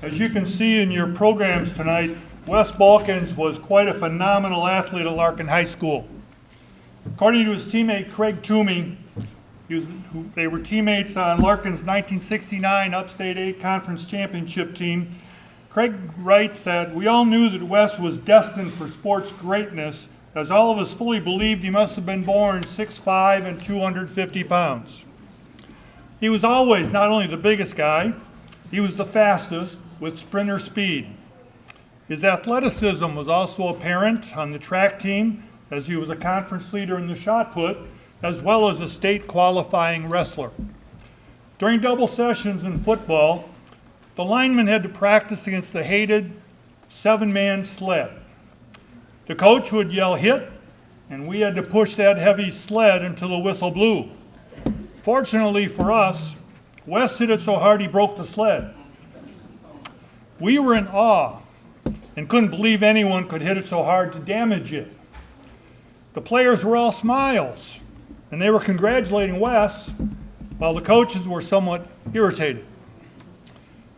As you can see in your programs tonight, Wes Boelkens was quite a phenomenal athlete at Larkin High School. According to his teammate Craig Toomey, they were teammates on Larkin's 1969 Upstate 8 Conference Championship team. Craig writes that we all knew that Wes was destined for sports greatness, as all of us fully believed he must have been born 6'5" and 250 pounds. He was always not only the biggest guy, he was the fastest with sprinter speed. His athleticism was also apparent on the track team, as he was a conference leader in the shot put, as well as a state qualifying wrestler. During double sessions in football, the linemen had to practice against the hated 7-man sled. The coach would yell hit, and we had to push that heavy sled until the whistle blew. Fortunately for us, Wes hit it so hard he broke the sled. We were in awe and couldn't believe anyone could hit it so hard to damage it. The players were all smiles, and they were congratulating Wes, while the coaches were somewhat irritated.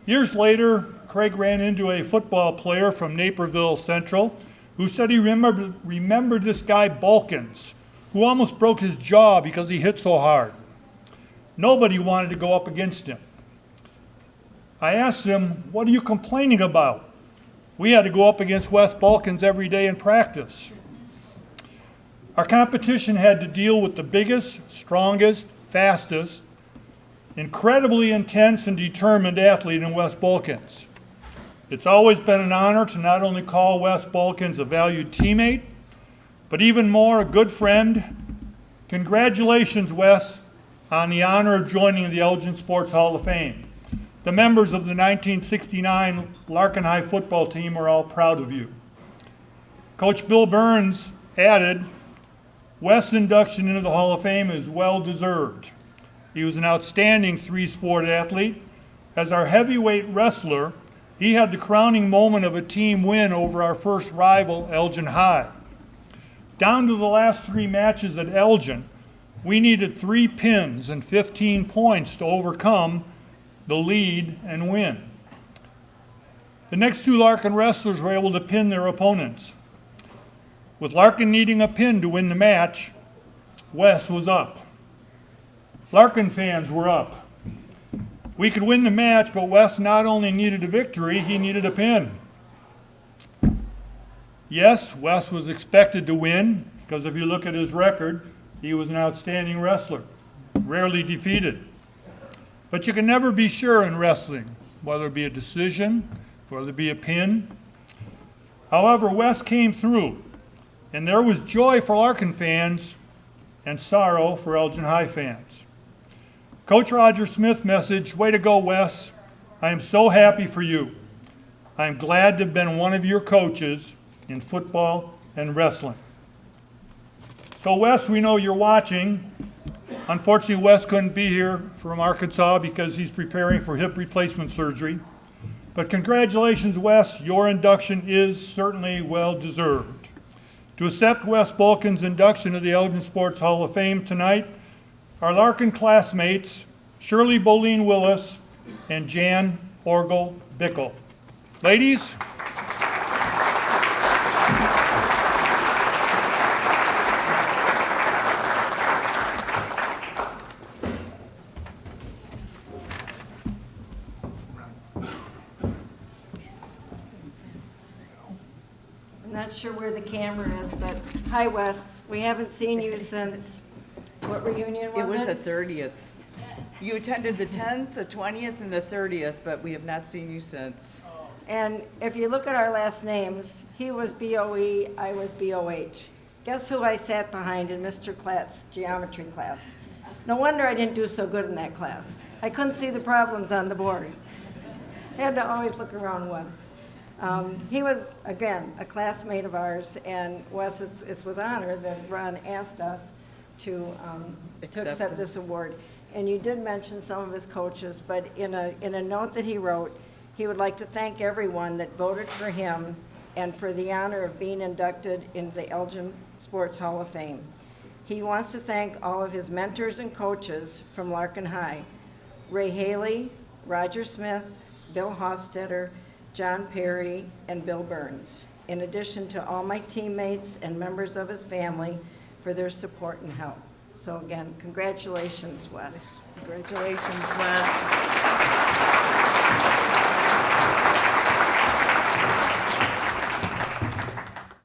Years later, Craig ran into a football player from Naperville Central who said he remembered this guy Boelkens, who almost broke his jaw because he hit so hard. Nobody wanted to go up against him. I asked him, "What are you complaining about? We had to go up against Wes Boelkens every day in practice." Our competition had to deal with the biggest, strongest, fastest, incredibly intense and determined athlete in Wes Boelkens. It's always been an honor to not only call Wes Boelkens a valued teammate, but even more, a good friend. Congratulations, Wes, on the honor of joining the Elgin Sports Hall of Fame. The members of the 1969 Larkin High football team are all proud of you. Coach Bill Burns added, Wes' induction into the Hall of Fame is well deserved. He was an outstanding three-sport athlete. As our heavyweight wrestler, he had the crowning moment of a team win over our first rival, Elgin High. Down to the last 3 matches at Elgin, we needed 3 pins and 15 points to overcome the lead and win. The next 2 Larkin wrestlers were able to pin their opponents. With Larkin needing a pin to win the match, Wes was up. Larkin fans were up. We could win the match, but Wes not only needed a victory, he needed a pin. Yes, Wes was expected to win, because if you look at his record, he was an outstanding wrestler, rarely defeated. But you can never be sure in wrestling, whether it be a decision, whether it be a pin. However, Wes came through, and there was joy for Larkin fans and sorrow for Elgin High fans. Coach Roger Smith's message, way to go, Wes. I am so happy for you. I am glad to have been one of your coaches in football and wrestling. So Wes, we know you're watching. Unfortunately, Wes couldn't be here from Arkansas because he's preparing for hip replacement surgery. But congratulations, Wes. Your induction is certainly well deserved. To accept Wes Boelkens' induction to the Elgin Sports Hall of Fame tonight, our Larkin classmates, Shirley Boleen Willis and Jan Orgel Bickel. Ladies. I'm not sure where the camera is, but hi, Wes. We haven't seen you since, what reunion was it? It was the 30th. You attended the 10th, the 20th, and the 30th, but we have not seen you since. And if you look at our last names, he was BOE, I was BOH. Guess who I sat behind in Mr. Klatt's geometry class? No wonder I didn't do so good in that class. I couldn't see the problems on the board. I had to always look around Wes. He was, again, a classmate of ours, and Wes, it's with honor that Ron asked us to accept this award. And you did mention some of his coaches, but in a note that he wrote, he would like to thank everyone that voted for him and for the honor of being inducted into the Elgin Sports Hall of Fame. He wants to thank all of his mentors and coaches from Larkin High, Ray Haley, Roger Smith, Bill Hofstetter, John Perry, and Bill Burns, in addition to all my teammates and members of his family for their support and help. So again, congratulations, Wes. Congratulations, Wes.